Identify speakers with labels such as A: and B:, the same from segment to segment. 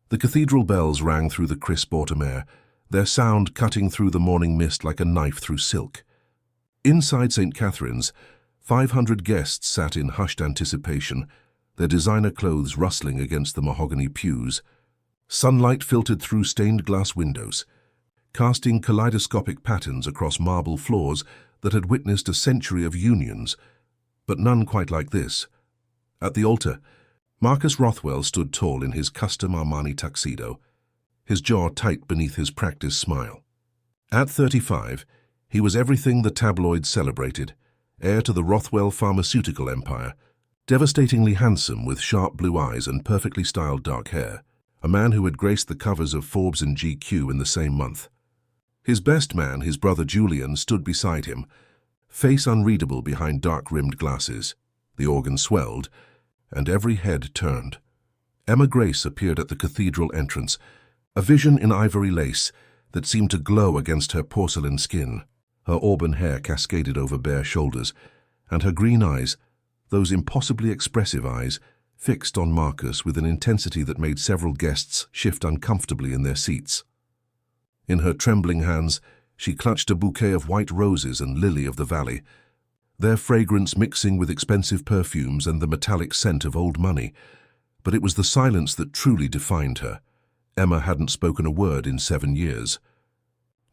A: The cathedral bells rang through the crisp autumn air, their sound cutting through the morning mist like a knife through silk. Inside St. Catherine's, 500 guests sat in hushed anticipation, their designer clothes rustling against the mahogany pews. Sunlight filtered through stained glass windows, casting kaleidoscopic patterns across marble floors that had witnessed a century of unions, but none quite like this. At the altar, Marcus Rothwell stood tall in his custom Armani tuxedo, his jaw tight beneath his practiced smile. At 35, he was everything the tabloids celebrated, heir to the Rothwell pharmaceutical empire, devastatingly handsome with sharp blue eyes and perfectly styled dark hair, a man who had graced the covers of Forbes and GQ in the same month. His best man, his brother Julian, stood beside him, face unreadable behind dark-rimmed glasses. The organ swelled, and every head turned. Emma Grace appeared at the cathedral entrance, a vision in ivory lace that seemed to glow against her porcelain skin. Her auburn hair cascaded over bare shoulders, and her green eyes, those impossibly expressive eyes, fixed on Marcus with an intensity that made several guests shift uncomfortably in their seats. In her trembling hands, she clutched a bouquet of white roses and lily of the valley, their fragrance mixing with expensive perfumes and the metallic scent of old money. But it was the silence that truly defined her. Emma hadn't spoken a word in 7 years.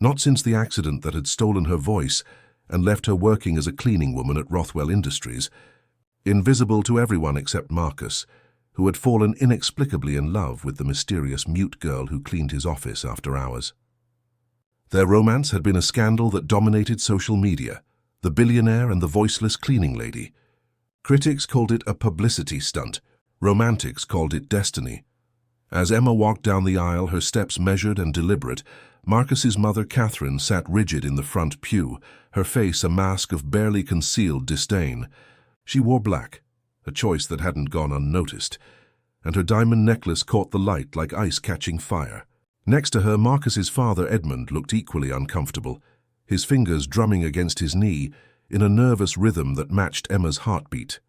A: Not since the accident that had stolen her voice and left her working as a cleaning woman at Rothwell Industries, invisible to everyone except Marcus, who had fallen inexplicably in love with the mysterious mute girl who cleaned his office after hours. Their romance had been a scandal that dominated social media, the billionaire and the voiceless cleaning lady. Critics called it a publicity stunt, romantics called it destiny. As Emma walked down the aisle, her steps measured and deliberate, Marcus's mother Catherine sat rigid in the front pew, her face a mask of barely concealed disdain. She wore black, a choice that hadn't gone unnoticed, and her diamond necklace caught the light like ice catching fire. Next to her, Marcus's father Edmund looked equally uncomfortable, his fingers drumming against his knee in a nervous rhythm that matched Emma's heartbeat.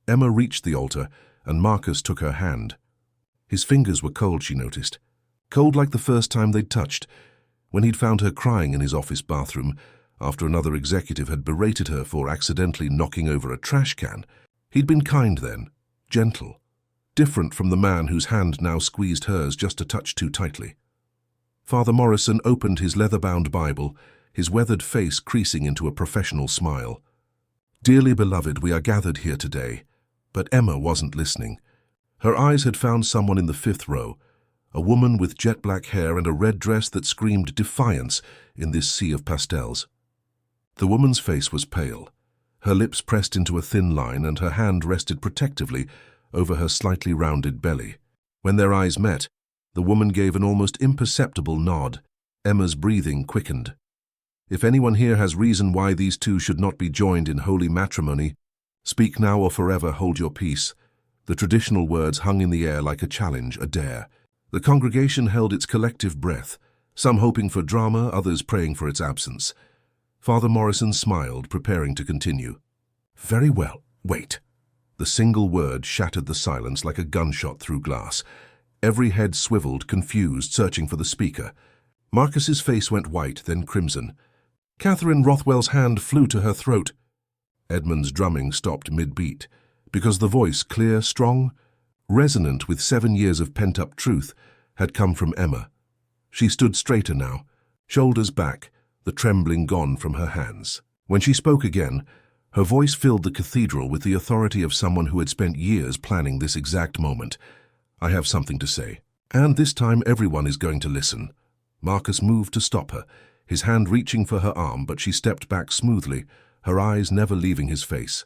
A: Emma reached the altar, and Marcus took her hand. His fingers were cold, she noticed. Cold like the first time they'd touched, when he'd found her crying in his office bathroom after another executive had berated her for accidentally knocking over a trash can. He'd been kind then, gentle, different from the man whose hand now squeezed hers just a touch too tightly. Father Morrison opened his leather-bound Bible, his weathered face creasing into a professional smile. "Dearly beloved, we are gathered here today." But Emma wasn't listening. Her eyes had found someone in the 5th row, a woman with jet-black hair and a red dress that screamed defiance in this sea of pastels. The woman's face was pale, her lips pressed into a thin line, and her hand rested protectively over her slightly rounded belly. When their eyes met, the woman gave an almost imperceptible nod. Emma's breathing quickened. If anyone here has reason why these two should not be joined in holy matrimony, speak now or forever hold your peace. The traditional words hung in the air like a challenge, a dare. The congregation held its collective breath, some hoping for drama, others praying for its absence. Father Morrison smiled, preparing to continue. "Very well, wait." The single word shattered the silence like a gunshot through glass. Every head swiveled, confused, searching for the speaker. Marcus's face went white, then crimson. Catherine Rothwell's hand flew to her throat. Edmund's drumming stopped mid-beat, because the voice, clear, strong, resonant with 7 years of pent-up truth, had come from Emma. She stood straighter now, shoulders back, the trembling gone from her hands. When she spoke again, her voice filled the cathedral with the authority of someone who had spent years planning this exact moment. "I have something to say, and this time everyone is going to listen." Marcus moved to stop her, his hand reaching for her arm, but she stepped back smoothly, her eyes never leaving his face.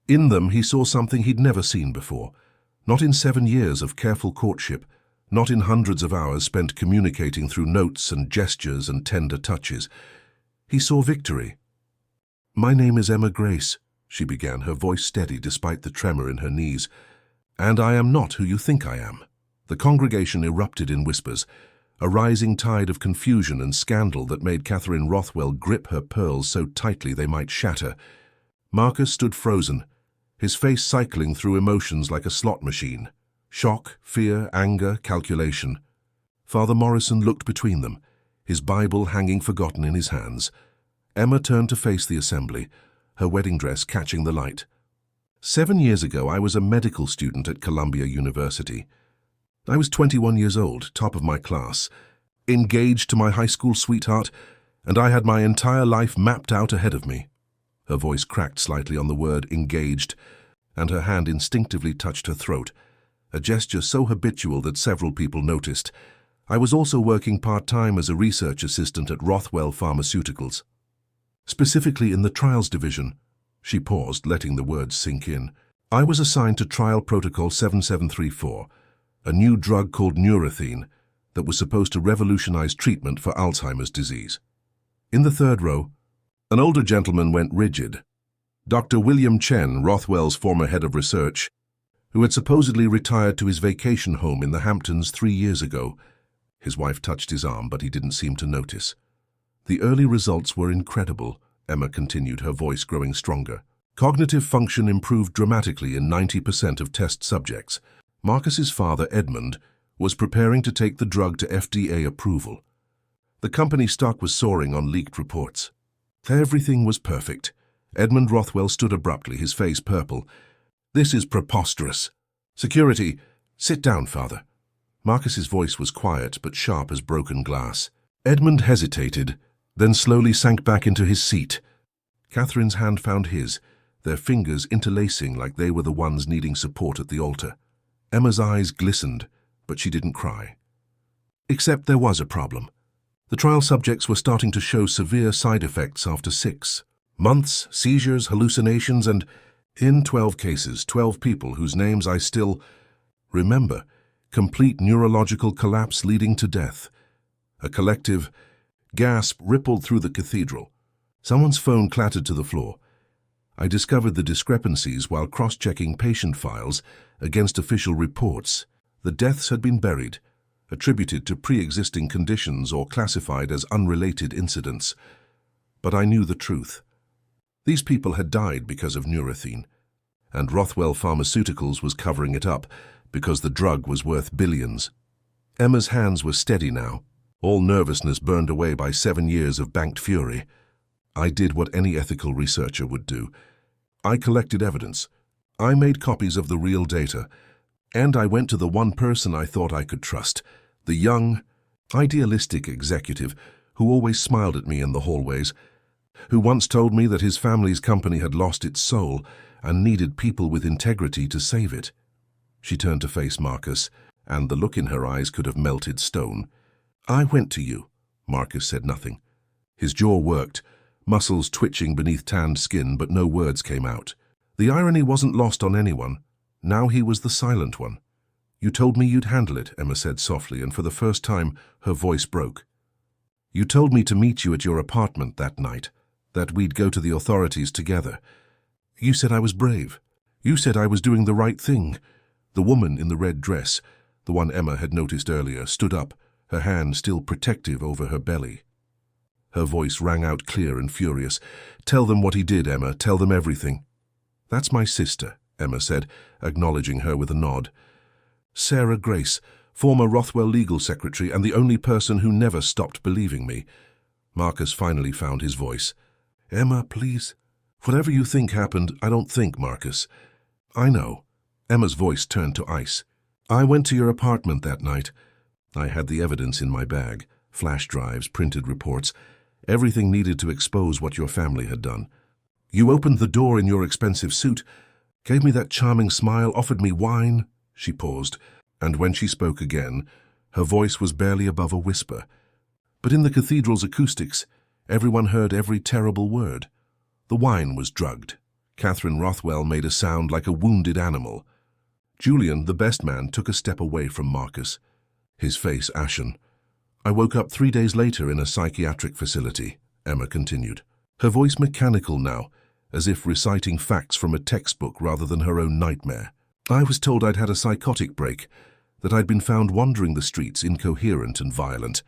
A: In them he saw something he'd never seen before, not in 7 years of careful courtship, not in hundreds of hours spent communicating through notes and gestures and tender touches. He saw victory. "My name is Emma Grace," she began, her voice steady despite the tremor in her knees. "And I am not who you think I am." The congregation erupted in whispers, a rising tide of confusion and scandal that made Catherine Rothwell grip her pearls so tightly they might shatter. Marcus stood frozen, his face cycling through emotions like a slot machine. Shock, fear, anger, calculation. Father Morrison looked between them, his Bible hanging forgotten in his hands. Emma turned to face the assembly, her wedding dress catching the light. 7 years ago, I was a medical student at Columbia University. I was 21 years old, top of my class, engaged to my high school sweetheart, and I had my entire life mapped out ahead of me. Her voice cracked slightly on the word engaged, and her hand instinctively touched her throat, a gesture so habitual that several people noticed. I was also working part-time as a research assistant at Rothwell Pharmaceuticals. Specifically in the trials division. She paused, letting the words sink in. I was assigned to Trial Protocol 7734, a new drug called neurethine that was supposed to revolutionize treatment for Alzheimer's disease. In the third row, an older gentleman went rigid. Dr. William Chen, Rothwell's former head of research, who had supposedly retired to his vacation home in the Hamptons 3 years ago. His wife touched his arm, but he didn't seem to notice. The early results were incredible, Emma continued, her voice growing stronger. Cognitive function improved dramatically in 90% of test subjects. Marcus's father, Edmund, was preparing to take the drug to FDA approval. The company stock was soaring on leaked reports. Everything was perfect. Edmund Rothwell stood abruptly, his face purple. This is preposterous. Security, sit down, father. Marcus's voice was quiet but sharp as broken glass. Edmund hesitated, then slowly sank back into his seat. Catherine's hand found his, their fingers interlacing like they were the ones needing support at the altar. Emma's eyes glistened, but she didn't cry. Except there was a problem. The trial subjects were starting to show severe side effects after 6 months, seizures, hallucinations, and, in 12 cases, 12 people whose names I still remember, complete neurological collapse leading to death. A collective gasp rippled through the cathedral. Someone's phone clattered to the floor. I discovered the discrepancies while cross-checking patient files against official reports. The deaths had been buried, attributed to pre-existing conditions or classified as unrelated incidents. But I knew the truth. These people had died because of neurethine, and Rothwell Pharmaceuticals was covering it up because the drug was worth billions. Emma's hands were steady now, all nervousness burned away by 7 years of banked fury. I did what any ethical researcher would do. I collected evidence. I made copies of the real data, and I went to the one person I thought I could trust, the young, idealistic executive who always smiled at me in the hallways, who once told me that his family's company had lost its soul and needed people with integrity to save it. She turned to face Marcus, and the look in her eyes could have melted stone. I went to you. Marcus said nothing. His jaw worked, muscles twitching beneath tanned skin, but no words came out. The irony wasn't lost on anyone. Now he was the silent one. You told me you'd handle it, Emma said softly, and for the first time her voice broke. You told me to meet you at your apartment that night, that we'd go to the authorities together. You said I was brave. You said I was doing the right thing. The woman in the red dress, the one Emma had noticed earlier, stood up, her hand still protective over her belly. Her voice rang out clear and furious. Tell them what he did, Emma. Tell them everything. That's my sister, Emma said, acknowledging her with a nod. Sarah Grace, former Rothwell legal secretary and the only person who never stopped believing me. Marcus finally found his voice. Emma, please. Whatever you think happened, I don't think, Marcus. I know. Emma's voice turned to ice. I went to your apartment that night. I had the evidence in my bag, flash drives, printed reports, everything needed to expose what your family had done. You opened the door in your expensive suit, gave me that charming smile, offered me wine. She paused, and when she spoke again, her voice was barely above a whisper. But in the cathedral's acoustics, everyone heard every terrible word. The wine was drugged. Catherine Rothwell made a sound like a wounded animal. Julian, the best man, took a step away from Marcus, his face ashen. I woke up 3 days later in a psychiatric facility, Emma continued, her voice mechanical now, as if reciting facts from a textbook rather than her own nightmare. I was told I'd had a psychotic break, that I'd been found wandering the streets incoherent and violent.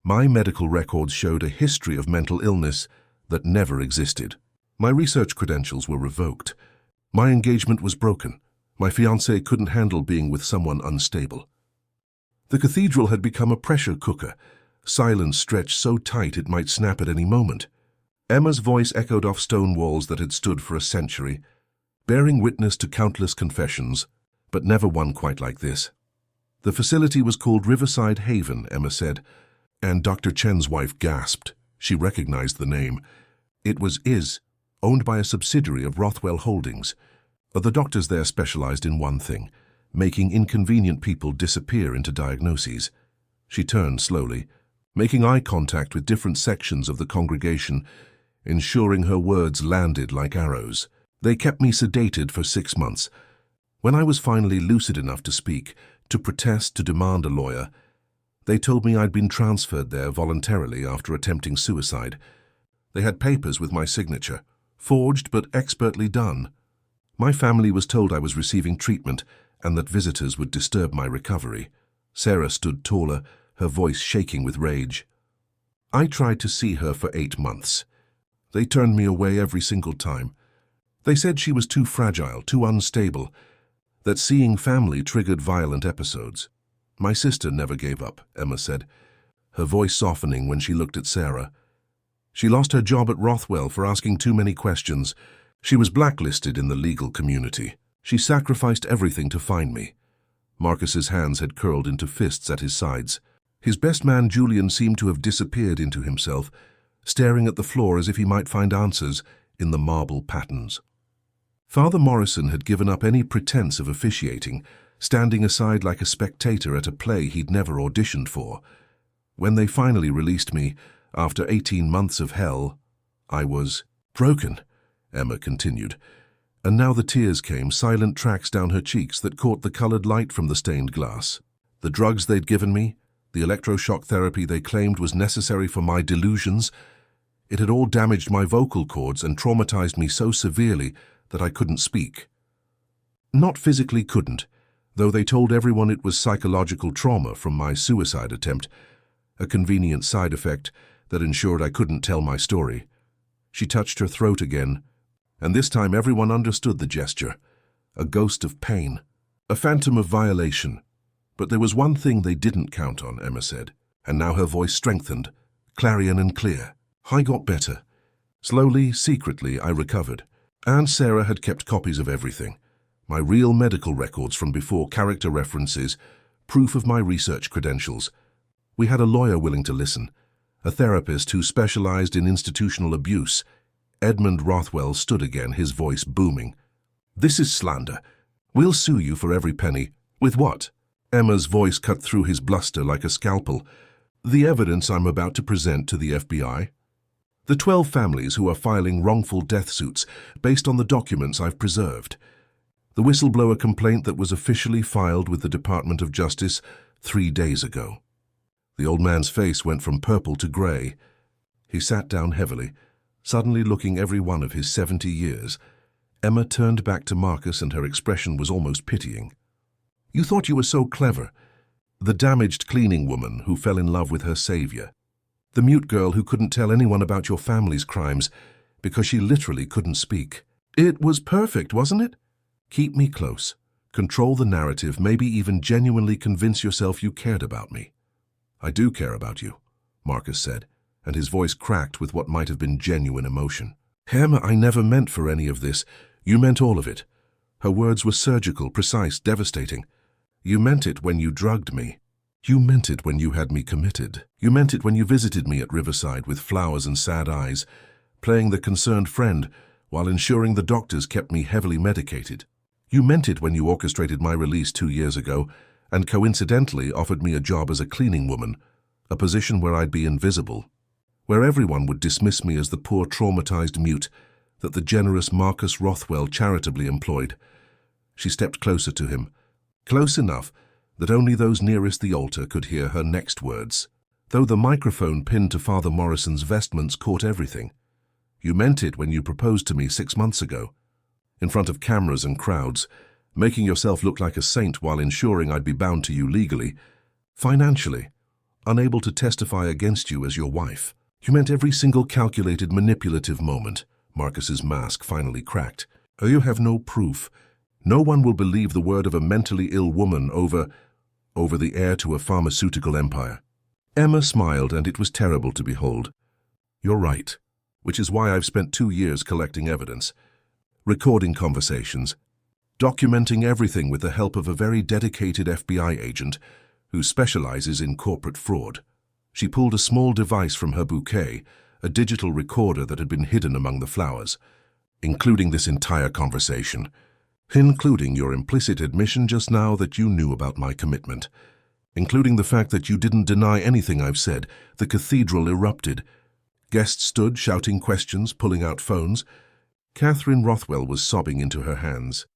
A: My medical records showed a history of mental illness that never existed. My research credentials were revoked. My engagement was broken. My fiancé couldn't handle being with someone unstable. The cathedral had become a pressure cooker, silence stretched so tight it might snap at any moment. Emma's voice echoed off stone walls that had stood for a century, bearing witness to countless confessions, but never one quite like this. The facility was called Riverside Haven, Emma said, and Dr. Chen's wife gasped. She recognized the name. It was owned by a subsidiary of Rothwell Holdings. The doctors there specialized in one thing, making inconvenient people disappear into diagnoses. She turned slowly, making eye contact with different sections of the congregation, ensuring her words landed like arrows. They kept me sedated for 6 months. When I was finally lucid enough to speak, to protest, to demand a lawyer, they told me I'd been transferred there voluntarily after attempting suicide. They had papers with my signature, forged but expertly done. My family was told I was receiving treatment and that visitors would disturb my recovery. Sarah stood taller, her voice shaking with rage. I tried to see her for 8 months. They turned me away every single time. They said she was too fragile, too unstable, that seeing family triggered violent episodes. My sister never gave up, Emma said, her voice softening when she looked at Sarah. She lost her job at Rothwell for asking too many questions. She was blacklisted in the legal community. She sacrificed everything to find me. Marcus's hands had curled into fists at his sides. His best man, Julian, seemed to have disappeared into himself, staring at the floor as if he might find answers in the marble patterns. Father Morrison had given up any pretense of officiating, standing aside like a spectator at a play he'd never auditioned for. When they finally released me, after 18 months of hell, I was broken, Emma continued. And now the tears came, silent tracks down her cheeks that caught the colored light from the stained glass. The drugs they'd given me, the electroshock therapy they claimed was necessary for my delusions, it had all damaged my vocal cords and traumatized me so severely that I couldn't speak. Not physically couldn't, though they told everyone it was psychological trauma from my suicide attempt, a convenient side effect that ensured I couldn't tell my story. She touched her throat again, and this time everyone understood the gesture, a ghost of pain, a phantom of violation. But there was one thing they didn't count on, Emma said, and now her voice strengthened, clarion and clear. I got better. Slowly, secretly, I recovered. Aunt Sarah had kept copies of everything. My real medical records from before, character references, proof of my research credentials. We had a lawyer willing to listen, a therapist who specialized in institutional abuse. Edmund Rothwell stood again, his voice booming. This is slander. We'll sue you for every penny. With what? Emma's voice cut through his bluster like a scalpel. The evidence I'm about to present to the FBI. The 12 families who are filing wrongful death suits based on the documents I've preserved. The whistleblower complaint that was officially filed with the Department of Justice 3 days ago. The old man's face went from purple to gray. He sat down heavily, suddenly looking every one of his 70 years. Emma turned back to Marcus and her expression was almost pitying. You thought you were so clever. The damaged cleaning woman who fell in love with her savior. The mute girl who couldn't tell anyone about your family's crimes because she literally couldn't speak. It was perfect, wasn't it? Keep me close. Control the narrative, maybe even genuinely convince yourself you cared about me. I do care about you, Marcus said, and his voice cracked with what might have been genuine emotion. Emma, I never meant for any of this. You meant all of it. Her words were surgical, precise, devastating. You meant it when you drugged me. You meant it when you had me committed. You meant it when you visited me at Riverside with flowers and sad eyes, playing the concerned friend while ensuring the doctors kept me heavily medicated. You meant it when you orchestrated my release 2 years ago and coincidentally offered me a job as a cleaning woman, a position where I'd be invisible, where everyone would dismiss me as the poor traumatized mute that the generous Marcus Rothwell charitably employed. She stepped closer to him, close enough that only those nearest the altar could hear her next words, though the microphone pinned to Father Morrison's vestments caught everything. You meant it when you proposed to me 6 months ago, in front of cameras and crowds, making yourself look like a saint while ensuring I'd be bound to you legally, financially, unable to testify against you as your wife. You meant every single calculated, manipulative moment. Marcus's mask finally cracked. Oh, you have no proof, No one will believe the word of a mentally ill woman over the heir to a pharmaceutical empire. Emma smiled, and it was terrible to behold. You're right, which is why I've spent 2 years collecting evidence, recording conversations, documenting everything with the help of a very dedicated FBI agent who specializes in corporate fraud. She pulled a small device from her bouquet, a digital recorder that had been hidden among the flowers, including this entire conversation, including your implicit admission just now that you knew about my commitment, including the fact that you didn't deny anything I've said. The cathedral erupted. Guests stood, shouting questions, pulling out phones. Catherine Rothwell was sobbing into her hands.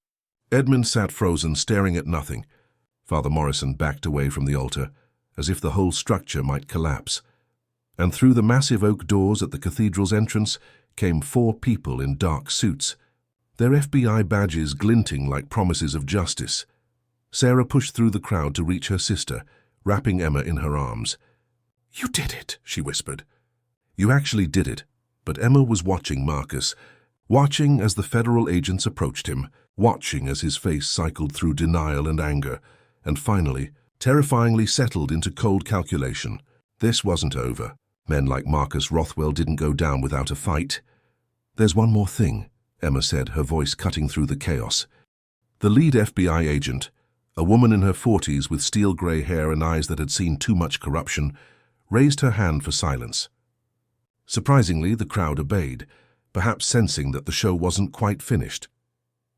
A: Edmund sat frozen, staring at nothing. Father Morrison backed away from the altar, as if the whole structure might collapse. And through the massive oak doors at the cathedral's entrance came 4 people in dark suits, their FBI badges glinting like promises of justice. Sarah pushed through the crowd to reach her sister, wrapping Emma in her arms. "You did it," she whispered. "You actually did it." But Emma was watching Marcus, watching as the federal agents approached him, watching as his face cycled through denial and anger, and finally, terrifyingly settled into cold calculation. This wasn't over. Men like Marcus Rothwell didn't go down without a fight. "There's one more thing," Emma said, her voice cutting through the chaos. The lead FBI agent, a woman in her 40s with steel-gray hair and eyes that had seen too much corruption, raised her hand for silence. Surprisingly, the crowd obeyed, perhaps sensing that the show wasn't quite finished.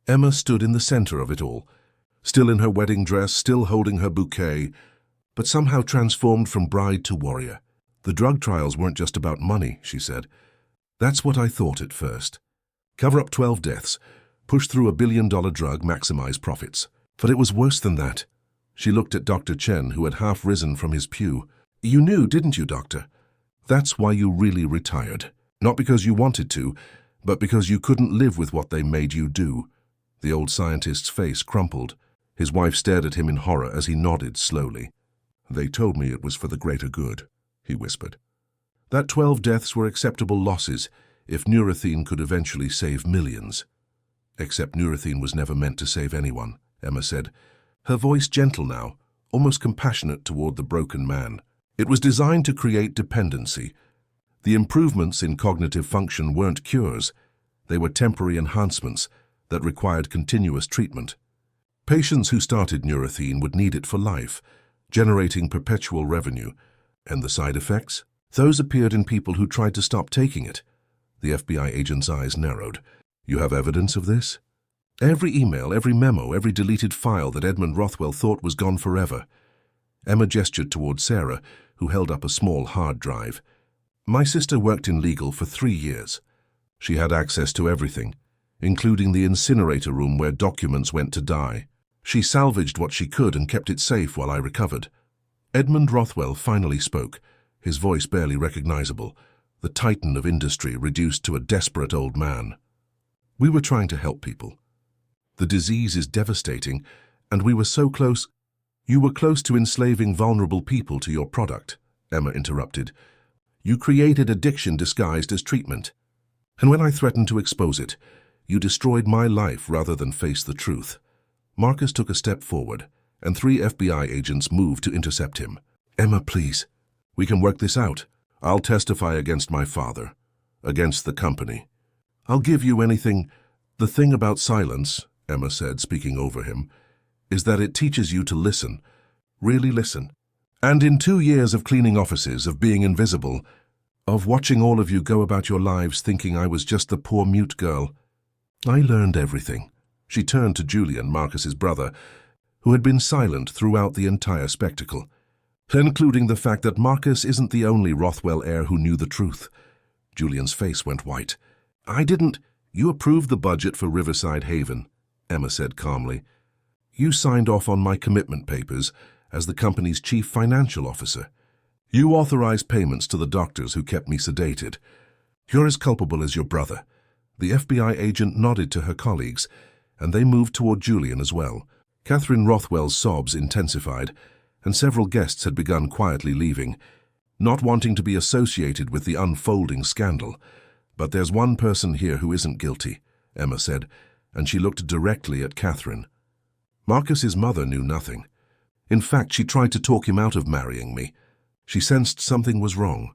A: Emma stood in the center of it all, still in her wedding dress, still holding her bouquet, but somehow transformed from bride to warrior. "The drug trials weren't just about money," she said. "That's what I thought at first. Cover up 12 deaths, push through a billion-dollar drug, maximize profits. But it was worse than that." She looked at Dr. Chen, who had half risen from his pew. "You knew, didn't you, Doctor? That's why you really retired. Not because you wanted to, but because you couldn't live with what they made you do." The old scientist's face crumpled. His wife stared at him in horror as he nodded slowly. "They told me it was for the greater good," he whispered. "That 12 deaths were acceptable losses if Neurathine could eventually save millions." "Except Neurathine was never meant to save anyone," Emma said, her voice gentle now, almost compassionate toward the broken man. "It was designed to create dependency. The improvements in cognitive function weren't cures. They were temporary enhancements that required continuous treatment. Patients who started Neurathine would need it for life, generating perpetual revenue. And the side effects? Those appeared in people who tried to stop taking it." The FBI agent's eyes narrowed. "You have evidence of this?" "Every email, every memo, every deleted file that Edmund Rothwell thought was gone forever." Emma gestured toward Sarah, who held up a small hard drive. "My sister worked in legal for 3 years. She had access to everything, including the incinerator room where documents went to die. She salvaged what she could and kept it safe while I recovered." Edmund Rothwell finally spoke, his voice barely recognizable, the titan of industry reduced to a desperate old man. "We were trying to help people. The disease is devastating, and we were so close—" "You were close to enslaving vulnerable people to your product," Emma interrupted. "You created addiction disguised as treatment. And when I threatened to expose it, you destroyed my life rather than face the truth." Marcus took a step forward, and 3 FBI agents moved to intercept him. "Emma, please. We can work this out. I'll testify against my father, against the company. I'll give you anything." "The thing about silence," Emma said, speaking over him, "is that it teaches you to listen. Really listen. And in 2 years of cleaning offices, of being invisible, of watching all of you go about your lives thinking I was just the poor mute girl, I learned everything." She turned to Julian, Marcus's brother, who had been silent throughout the entire spectacle, including the fact that Marcus isn't the only Rothwell heir who knew the truth. Julian's face went white. "I didn't—" "You approved the budget for Riverside Haven," Emma said calmly. "You signed off on my commitment papers as the company's chief financial officer. You authorized payments to the doctors who kept me sedated. You're as culpable as your brother." The FBI agent nodded to her colleagues, and they moved toward Julian as well. Catherine Rothwell's sobs intensified, and several guests had begun quietly leaving, not wanting to be associated with the unfolding scandal. "But there's one person here who isn't guilty," Emma said, and she looked directly at Catherine. Marcus's mother knew nothing. In fact, she tried to talk him out of marrying me. She sensed something was wrong,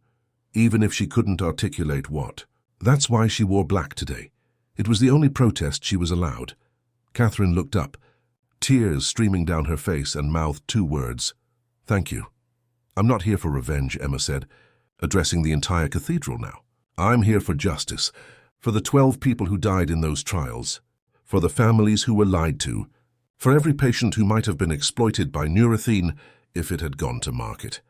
A: even if she couldn't articulate what. That's why she wore black today. It was the only protest she was allowed. Catherine looked up, tears streaming down her face, and mouthed 2 words. "Thank you." "I'm not here for revenge," Emma said, addressing the entire cathedral now. "I'm here for justice, for the 12 people who died in those trials, for the families who were lied to, for every patient who might have been exploited by Neurathene if it had gone to market.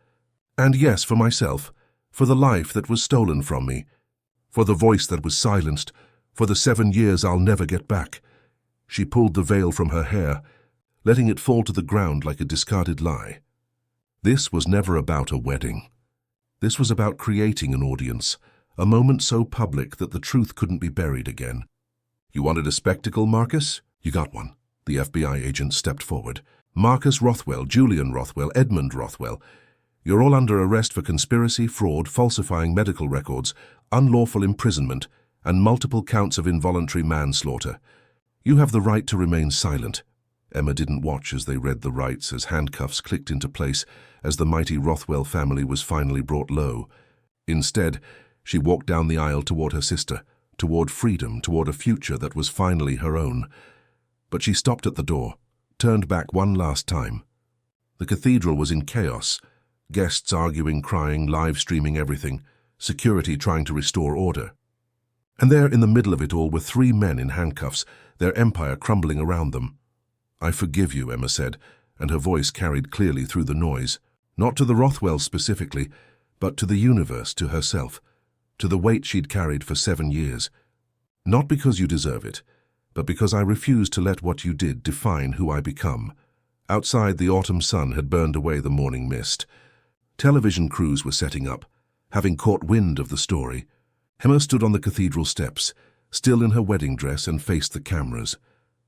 A: And yes, for myself, for the life that was stolen from me, for the voice that was silenced, for the 7 years I'll never get back." She pulled the veil from her hair, letting it fall to the ground like a discarded lie. This was never about a wedding. This was about creating an audience, a moment so public that the truth couldn't be buried again. "You wanted a spectacle, Marcus? You got one." The FBI agent stepped forward. "Marcus Rothwell, Julian Rothwell, Edmund Rothwell. You're all under arrest for conspiracy, fraud, falsifying medical records, unlawful imprisonment, and multiple counts of involuntary manslaughter. You have the right to remain silent." Emma didn't watch as they read the rights, as handcuffs clicked into place, as the mighty Rothwell family was finally brought low. Instead, she walked down the aisle toward her sister, toward freedom, toward a future that was finally her own. But she stopped at the door, turned back one last time. The cathedral was in chaos, guests arguing, crying, live-streaming everything, security trying to restore order. And there in the middle of it all were 3 men in handcuffs, their empire crumbling around them. "I forgive you," Emma said, and her voice carried clearly through the noise. Not to the Rothwells specifically, but to the universe, to herself, to the weight she'd carried for 7 years. "Not because you deserve it, but because I refuse to let what you did define who I become." Outside, the autumn sun had burned away the morning mist. Television crews were setting up, having caught wind of the story. Emma stood on the cathedral steps, still in her wedding dress, and faced the cameras.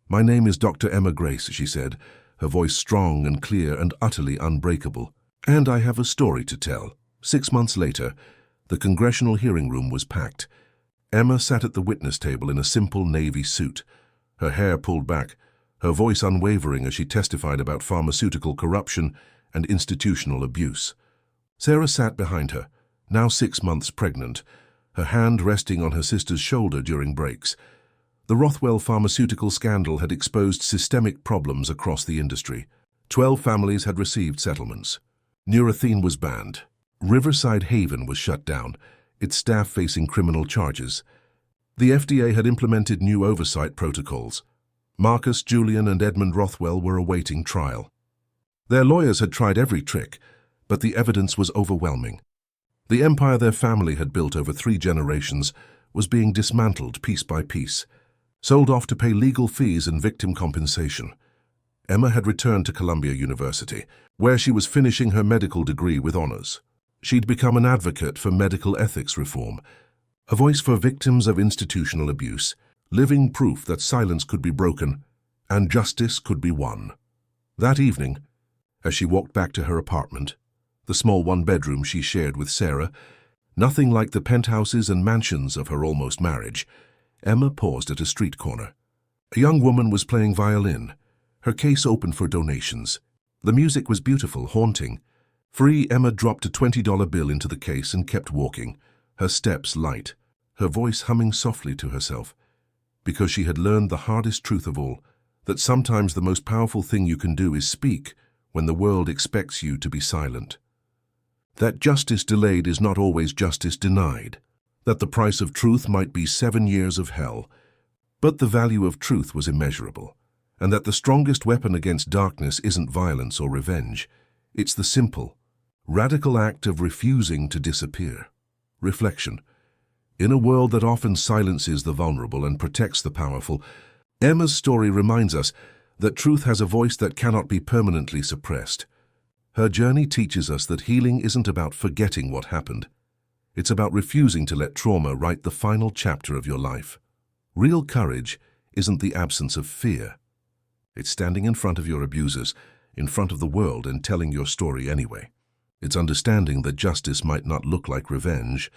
A: "My name is Dr. Emma Grace," she said, her voice strong and clear and utterly unbreakable. "And I have a story to tell." 6 months later, the congressional hearing room was packed. Emma sat at the witness table in a simple navy suit, her hair pulled back, her voice unwavering as she testified about pharmaceutical corruption and institutional abuse. Sarah sat behind her, now 6 months pregnant, her hand resting on her sister's shoulder during breaks. The Rothwell pharmaceutical scandal had exposed systemic problems across the industry. 12 families had received settlements. Neurathene was banned. Riverside Haven was shut down, its staff facing criminal charges. The FDA had implemented new oversight protocols. Marcus, Julian, and Edmund Rothwell were awaiting trial. Their lawyers had tried every trick, but the evidence was overwhelming. The empire their family had built over 3 generations was being dismantled piece by piece, sold off to pay legal fees and victim compensation. Emma had returned to Columbia University, where she was finishing her medical degree with honors. She'd become an advocate for medical ethics reform, a voice for victims of institutional abuse, living proof that silence could be broken and justice could be won. That evening, as she walked back to her apartment, the small 1-bedroom she shared with Sarah, nothing like the penthouses and mansions of her almost marriage, Emma paused at a street corner. A young woman was playing violin, her case open for donations. The music was beautiful, haunting. Free, Emma dropped a $20 bill into the case and kept walking, her steps light, her voice humming softly to herself, because she had learned the hardest truth of all, that sometimes the most powerful thing you can do is speak when the world expects you to be silent. That justice delayed is not always justice denied, that the price of truth might be 7 years of hell, but the value of truth was immeasurable, and that the strongest weapon against darkness isn't violence or revenge, it's the simple, radical act of refusing to disappear. Reflection. In a world that often silences the vulnerable and protects the powerful, Emma's story reminds us that truth has a voice that cannot be permanently suppressed. Her journey teaches us that healing isn't about forgetting what happened. It's about refusing to let trauma write the final chapter of your life. Real courage isn't the absence of fear. It's standing in front of your abusers, in front of the world, and telling your story anyway. It's understanding that justice might not look like revenge.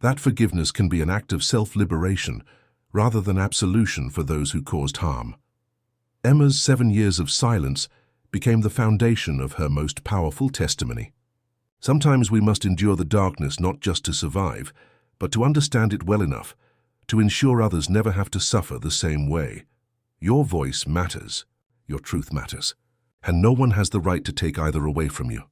A: That forgiveness can be an act of self-liberation, rather than absolution for those who caused harm. Emma's 7 years of silence became the foundation of her most powerful testimony. Sometimes we must endure the darkness not just to survive, but to understand it well enough to ensure others never have to suffer the same way. Your voice matters, your truth matters, and no one has the right to take either away from you.